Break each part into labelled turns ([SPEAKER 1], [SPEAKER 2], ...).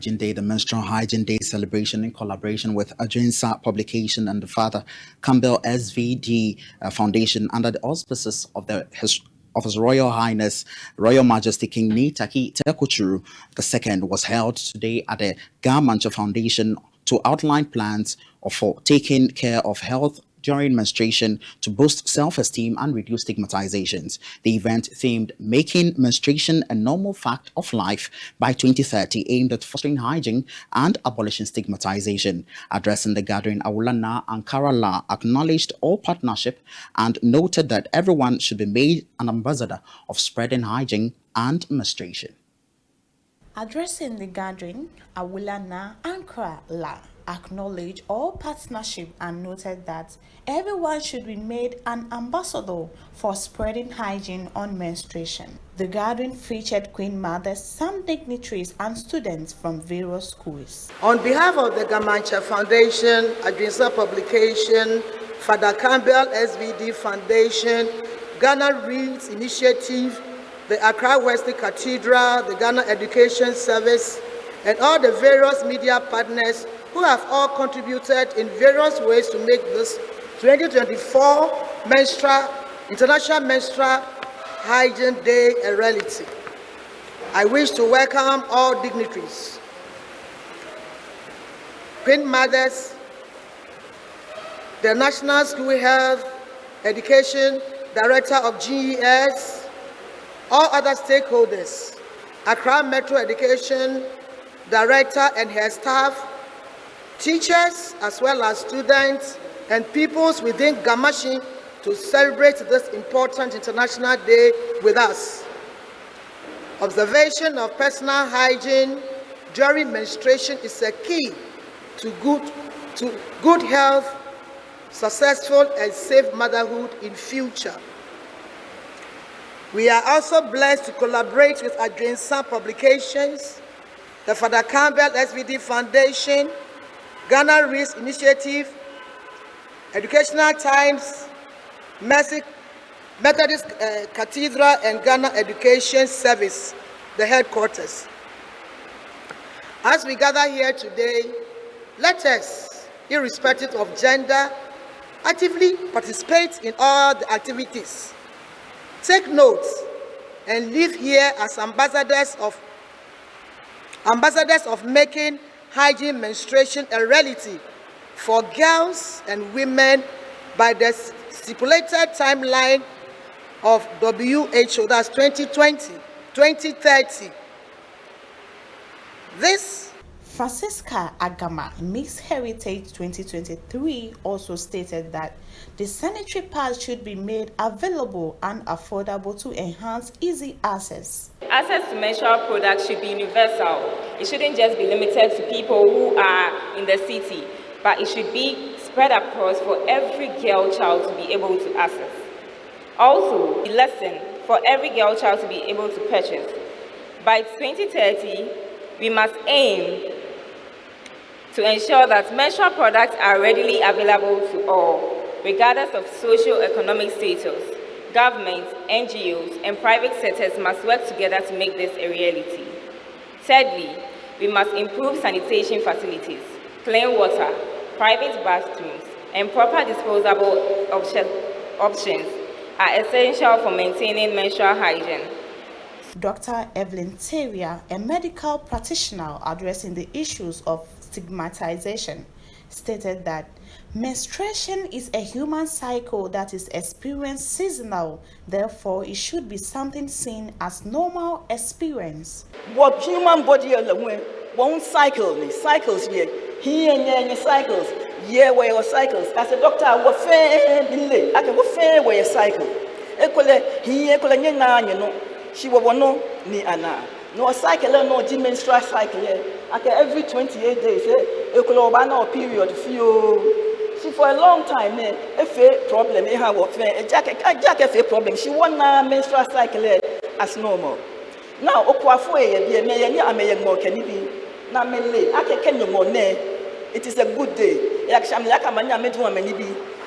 [SPEAKER 1] Hygiene Day, the Menstrual Hygiene Day Celebration in collaboration with Adwinsa Publication and the Father Campbell SVD Foundation under the auspices of His Royal Highness Royal Majesty King Tackie Tsuru II was held today at the Ga Mantse Foundation to outline plans for taking care of health during menstruation to boost self-esteem and reduce stigmatizations. The event themed Making Menstruation a Normal Fact of Life by 2030 aimed at fostering hygiene and abolishing stigmatization. Addressing the gathering, Awulana Ankarala acknowledged all partnership and noted that everyone should be made an ambassador of spreading hygiene and menstruation.
[SPEAKER 2] Addressing the gathering, Awulana Ankarala acknowledged all partnership and noted that everyone should be made an ambassador for spreading hygiene on menstruation. The gathering featured Queen Mothers, some dignitaries and students from various schools.
[SPEAKER 3] On behalf of the Ga Mantse Foundation, Adwinsa Publication, Father Campbell SVD Foundation, Ghana Reads Initiative, the Accra Wesley Cathedral, the Ghana Education Service, and all the various media partners who have all contributed in various ways to make this 2024 International Menstrual Hygiene Day a reality. I wish to welcome all dignitaries, Queen Mothers, the National School Health Education Director of GES, all other stakeholders, Accra Metro Education Director and her staff, teachers as well as students and peoples within Ga Mantse to celebrate this important international day with us. Observation of personal hygiene during menstruation is a key to good health, successful and safe motherhood in future. We are also blessed to collaborate with Adwinsa Publications, the Father Campbell SVD Foundation, Ghana Reads Initiative, Educational Times, Methodist Cathedral, and Ghana Education Service, the headquarters. As we gather here today, let us, irrespective of gender, actively participate in all the activities. Take notes and live here as ambassadors of making hygiene menstruation a reality for girls and women by the stipulated timeline of WHO, that's 2030. This
[SPEAKER 2] Francisca Agama, Mixed Heritage 2023, also stated that the sanitary pads should be made available and affordable to enhance easy access.
[SPEAKER 4] Access to menstrual products should be universal. It shouldn't just be limited to people who are in the city, but it should be spread across for every girl child to be able to access. Also, a lesson for every girl child to be able to purchase. By 2030, we must aim to ensure that menstrual products are readily available to all, regardless of socio-economic status. Governments, NGOs, and private sectors must work together to make this a reality. Thirdly, we must improve sanitation facilities. Clean water, private bathrooms, and proper disposable options are essential for maintaining menstrual hygiene.
[SPEAKER 2] Dr. Evelyn Teria, a medical practitioner addressing the issues of stigmatization, stated that menstruation is a human cycle that is experienced seasonal. Therefore, it should be something seen as normal experience.
[SPEAKER 5] What human body alone, one cycles here, here cycles, yeah, where your cycles. As a doctor, I can go fair where your cycle. Equally, here, she will no ni ana. No cycle, no menstrual cycle. Every 28 days, a period few. She for a long time, a problem, a problem. She want menstrual cycle as normal. Now, it is a good day.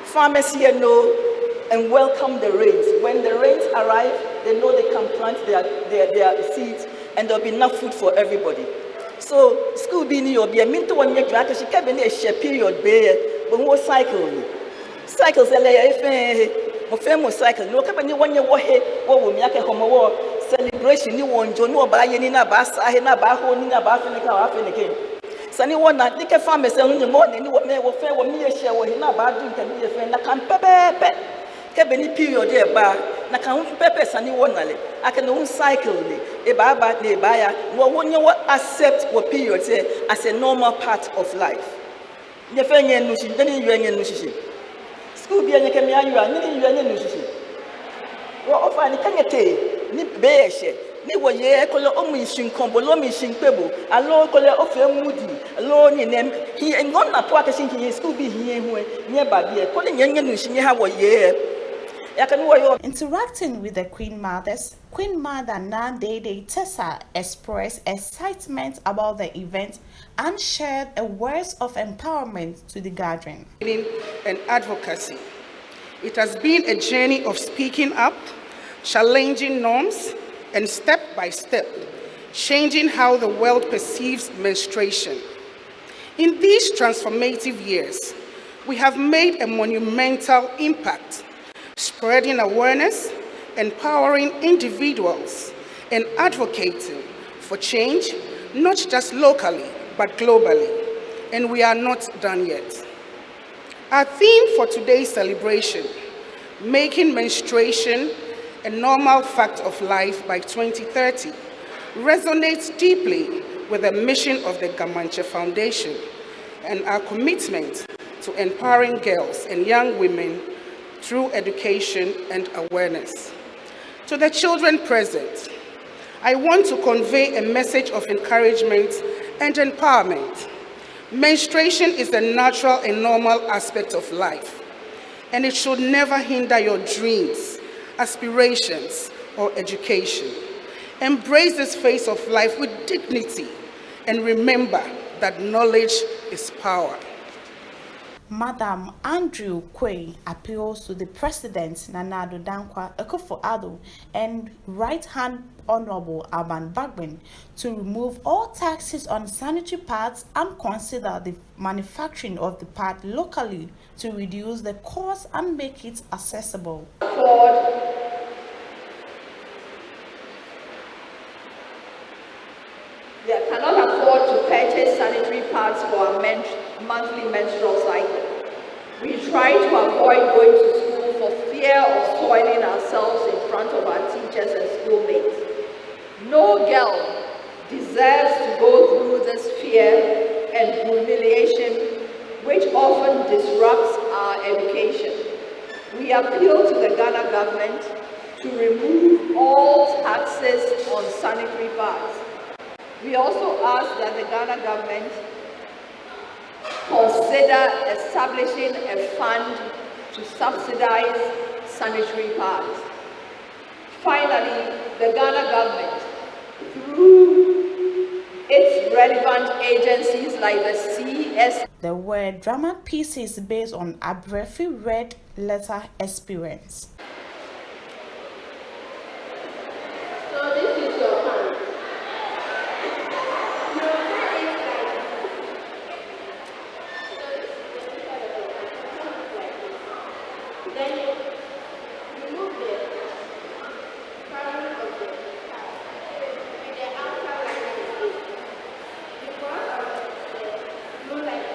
[SPEAKER 5] Pharmacy know and welcome the rains. When the rains arrive, they know they can plant their seeds and there'll be enough food for everybody. So school being your be a minto one year drag she kept in a period bear, but more cycle. Cycles a layer or famous cycle. No company 1 year war head, what will make a homo war celebration. You want John or buy any bas, I had not back holding a bathing again. Sunny one night, Nick a farmer say in the morning, what may will fair with me a share with him about drink and be a friend. I can't pepe. Kept any period there bar. Na can pepe Sunny one night. I can own cycle a baba ne buyer. No one you accept what period as a normal part of life. Nefanya nushi, then you and nushi. School be any camera, you are needing you and nushi. Well, offer any canyate, nip bear share. Ni wo ye ekole omishin kombo lo mishin pebo alo kole ofe mudi alo ni nem he ngon na po akashin ki school be here hu nye ba bi e kole nyenye no shin ha wo ye yakani wo yo.
[SPEAKER 2] Interacting with the Queen Mothers, Queen Mother Nandede Tessa expressed excitement about the event and shared a words of empowerment to the gathering.
[SPEAKER 6] And advocacy. It has been a journey of speaking up, challenging norms, and step by step, changing how the world perceives menstruation. In these transformative years, we have made a monumental impact, spreading awareness, empowering individuals, and advocating for change, not just locally, but globally. And we are not done yet. Our theme for today's celebration, making menstruation a normal fact of life by 2030, resonates deeply with the mission of the Ga Mantse Foundation and our commitment to empowering girls and young women through education and awareness. To the children present, I want to convey a message of encouragement and empowerment. Menstruation is a natural and normal aspect of life, and it should never hinder your dreams, aspirations, or education. Embrace this phase of life with dignity and remember that knowledge is power.
[SPEAKER 2] Madam Andrew Quay appeals to the President Nana Addo Dankwa Akufo-Addo and Right-Hand Honorable Alban Bagbin to remove all taxes on sanitary pads and consider the manufacturing of the pad locally to reduce the cost and make it accessible.
[SPEAKER 7] They cannot afford to purchase sanitary pads for a monthly menstrual cycle. We try to avoid going to school for fear of soiling ourselves in front of our teachers and schoolmates. No girl deserves to go through this fear and humiliation, which often disrupts our education. We appeal to the Ghana government to remove all taxes on sanitary pads. We also ask that the Ghana government consider establishing a fund to subsidize sanitary pads. Finally, the Ghana government, through its relevant agencies like the CS.
[SPEAKER 2] The word drama piece is based on Abrefi red letter experience.
[SPEAKER 8] So this is your hand. Then you remove the covering of the pad with the outer lining because of the blue light.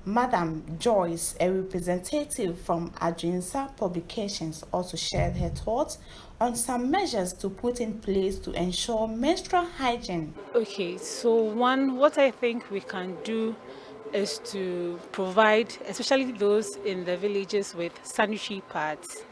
[SPEAKER 2] Madam Joyce, a representative from Adwinsa Publications, also shared her thoughts on some measures to put in place to ensure menstrual hygiene.
[SPEAKER 9] Okay, so what I think we can do is to provide, especially those in the villages with sanitary pads,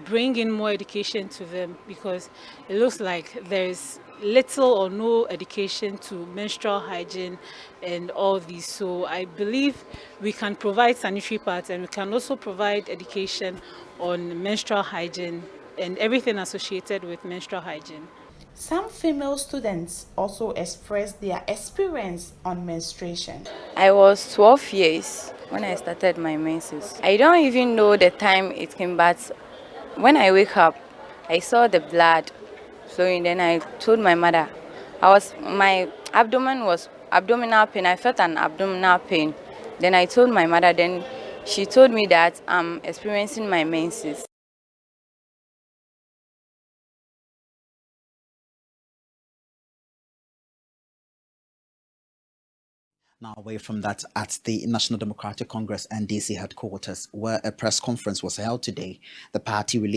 [SPEAKER 9] bring in more education to them, because it looks like there's little or no education to menstrual hygiene and all these. So I believe we can provide sanitary pads, and we can also provide education on menstrual hygiene and everything associated with menstrual hygiene.
[SPEAKER 2] Some female students also expressed their experience on menstruation.
[SPEAKER 10] I was 12 years when I started my menses. I don't even know the time it came, but when I wake up, I saw the blood flowing. Then I told my mother, my abdomen was abdominal pain. I felt an abdominal pain. Then I told my mother, then she told me that I'm experiencing my menses.
[SPEAKER 1] Now, away from that, at the National Democratic Congress NDC headquarters, where a press conference was held today, the party released